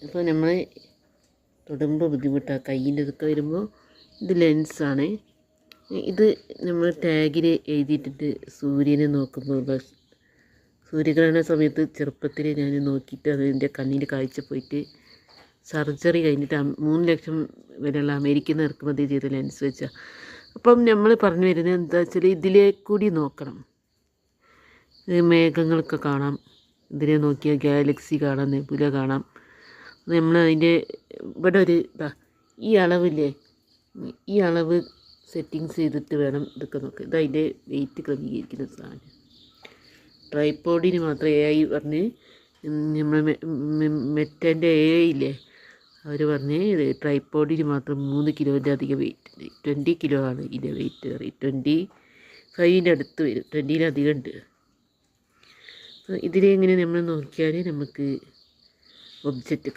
അപ്പോൾ നമ്മൾ തൊടുമ്പോൾ ബുദ്ധിമുട്ടാണ്, കയ്യിൻ്റെ ഇതൊക്കെ വരുമ്പോൾ. ഇത് ലെൻസാണ്. ഇത് നമ്മൾ ടാഗിൽ എഴുതിയിട്ടിട്ട് സൂര്യനെ നോക്കുമ്പോൾ സൂര്യഗ്രഹണ സമയത്ത് ചെറുപ്പത്തിൽ ഞാൻ നോക്കിയിട്ട് അതിൻ്റെ കണ്ണിൻ്റെ കാഴ്ച പോയിട്ട് സർജറി കഴിഞ്ഞിട്ട് 3 ലക്ഷം വരെയുള്ള അമേരിക്കയിൽ നിന്ന് ഇറക്കുമതി ചെയ്ത ലെൻസ് വെച്ചാൽ. അപ്പം നമ്മൾ പറഞ്ഞു വരുന്നത് എന്താ വെച്ചാൽ ഇതിലേ കൂടി നോക്കണം. മേഘങ്ങളൊക്കെ കാണാം, ഇതിനെ നോക്കിയാൽ ഗാലക്സി കാണാം, നെബുല കാണാം. നമ്മൾ അതിൻ്റെ ഇവിടെ ഒരു ഈ അളവില്ലേ, ഈ അളവ് സെറ്റിങ്സ് ചെയ്തിട്ട് വേണം ഇതൊക്കെ നോക്കുക. ഇത് അതിൻ്റെ വെയിറ്റ് ക്രമീകരിക്കുന്ന സാധനം. ട്രൈപ്പോഡിന് മാത്രം AI പറഞ്ഞ്, നമ്മൾ മെറ്റൻ്റെ AI ഇല്ലേ, അവർ പറഞ്ഞ് ട്രൈപ്പോഡിന് മാത്രം 3 കിലോൻ്റെ അധികം വെയിറ്റ് ഉണ്ട്. 20 കിലോ ആണ് ഇതിൻ്റെ വെയിറ്റ്. 25ൻ്റെ അടുത്ത് വരും, 20-ലധികം ഉണ്ട്. ഇതിനെ ഇങ്ങനെ നമ്മൾ നോക്കിയാൽ നമുക്ക് ഒബ്ജക്റ്റ്